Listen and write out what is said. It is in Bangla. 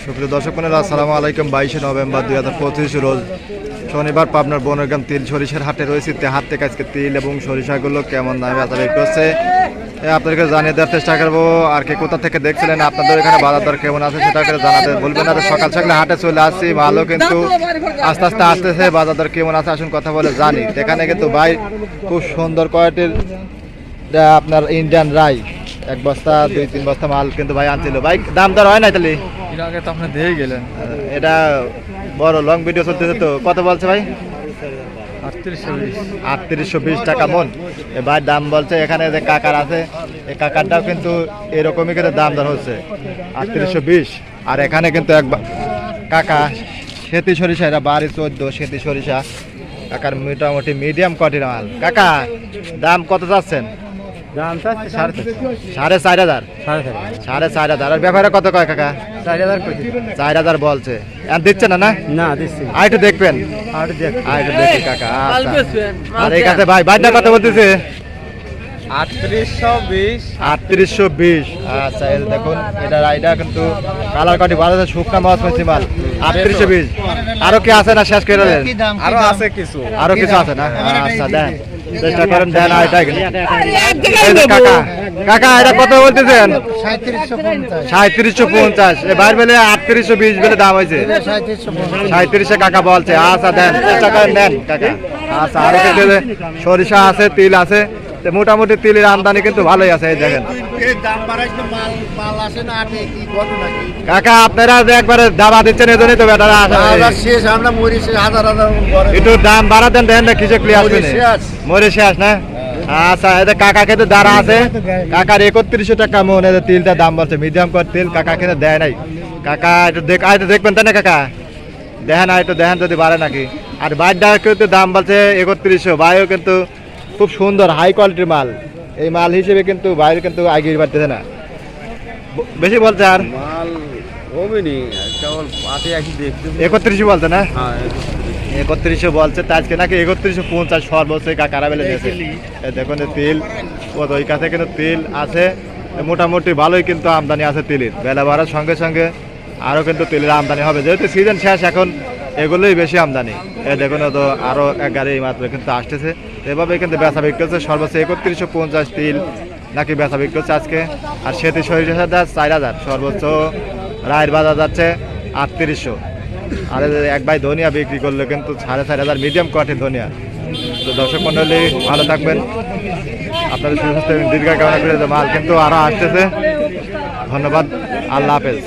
সুপ্রিয় দর্শক মণ্ডলী, আসসালামু আলাইকুম। 22শে নভেম্বর 2025 রোজ শনিবার পাবনার বনগ্রাম তিল সরিষার হাটে রয়েছে। হাট থেকে আজকে তিল এবং সরিষাগুলো কেমন দামে বেচা বিক্রি হচ্ছে আপনাদেরকে জানিয়ে দেওয়ার চেষ্টা করবো। আর কে কোথা থেকে দেখছিলেন, আপনাদের এখানে বাজার দর কেমন আছে সেটা করে জানাতে বলবেন। আর সকাল সকালে হাটে চলে আসছি, ভালো কিন্তু আস্তে আস্তে আসতেছে। বাজার দর কেমন আছে আসুন কথা বলে জানি। এখানে কিন্তু ভাই খুব সুন্দর কোয়ালিটির আপনার ইন্ডিয়ান রাই এক বস্তা 2-3 বস্তা মাল কিন্তু ভাই আনছিল। ভাই দাম দর হয় না তাহলে আগে তো আপনি দিয়ে গেলেন। এটা বড় লং ভিডিও চলতেছে তো। কত বলছে ভাই? 3820 টাকা মন। এবার দাম বলছে এখানে যে কাকার আছে, এই কাকারটাও কিন্তু এরকমই কিন্তু দাম দর হচ্ছে 3820। আর এখানে কিন্তু এক কাকা সেতি সরিষা, এটা 12-14 সেতি সরিষা কাকার মোটামুটি মিডিয়াম কোয়ালিটির মাল। কাকা দাম কত চাচ্ছেন? দাম চাচ্ছে 4,500। 4,500। আর ব্যাপারে কত কয় কাকা? 4,000। 4,000 বলছে। আর দিচ্ছে না? না দিচ্ছি। আর একটু দেখবেন, আর দেখ আর একটু দেখি কাকা। আচ্ছা। আর এই কাছে ভাই বাইটা কত বলতেছে? 3820। 3820। আচ্ছা এই দেখুন, এটা রাইডা কিন্তু কালার কাটি ভালো আছে, শুকনা মাছ মেসি মাল 3820। আরো কি আছে না শেষ করে দেন? আরো আছে কিছু। আরো কিছু আছে না? আচ্ছা দেন, চেষ্টা করেন দেন। এটা কাকা, কাকা এটা কত বলতেছেন? 3750। এ বাইর বেলে 3820 বেলে দাম হয়েছে। 3700 কাকা বলছে। আচ্ছা দেন, চেষ্টা করেন দেন কাকা। আচ্ছা আরো কিছু সরিষা আছে, তিল আছে। মোটামুটি তিলের আমদানি কিন্তু ভালোই আছে। এই দেখেন কাকা, আপনারা যে একবারে দাবা দিচ্ছেন এজন্যই তো বেটারা একটু দাম বাড়া দেন। দেখেন না কিছু ক্লিয়ার মরে শেষ না? আচ্ছা এদের কাকা কিন্তু দাঁড়া আছে। কাকার 3100 টাকা মন এদের তিলটার দাম বলছে। মিডিয়াম কোয়ার তিল কাকা কিন্তু দেয় নাই। কাকা একটু দেখবেন তাই না কাকা? দেখেন না একটু দেখেন যদি বাড়ে নাকি। আর বাইরটা কিন্তু দাম বলছে 3100। বাইও কিন্তু খুব সুন্দর হাই কোয়ালিটির মাল। এই মাল হিসেবে কিন্তু বাইরে কিন্তু আগে বাড়তেছে না, বেশি বলছে। আর মাল হবেনি, কেবল পাতে আসি দেখতে। 3100 বলছে না? 3100 বলছে। তা আজকে নাকি 3150 সর্বোচ্চ কাকারা বেলে দিয়েছে। দেখুন তিল ওই কাছে কিন্তু তিল আছে মোটামুটি ভালোই কিন্তু আমদানি আছে তিলের। বেলা বাড়ার সঙ্গে সঙ্গে আরও কিন্তু তিলের আমদানি হবে, যেহেতু সিজন শেষ এখন এগুলোই বেশি আমদানি। দেখুন তো আরও এক গাড়ি মাত্র কিন্তু আসতেছে। এভাবে কিন্তু বেচা বিক্রি হচ্ছে। সর্বোচ্চ 3150 তিল নাকি বেচা বিক্রি হচ্ছে আজকে। আর সেতি সরিষা 4000। সর্বোচ্চ রায়ের বাজার যাচ্ছে 3800। আর এক ভাই ধনিয়া বিক্রি করলে কিন্তু 4500 মিডিয়াম কোয়ালিটির ধনিয়া। তো দর্শক মণ্ডলী ভালো থাকবেন, আপনাদের সুস্বাস্থ্য দীর্ঘ কামনা করে। মাল কিন্তু আরও আসতেছে। ধন্যবাদ, আল্লাহ হাফেজ।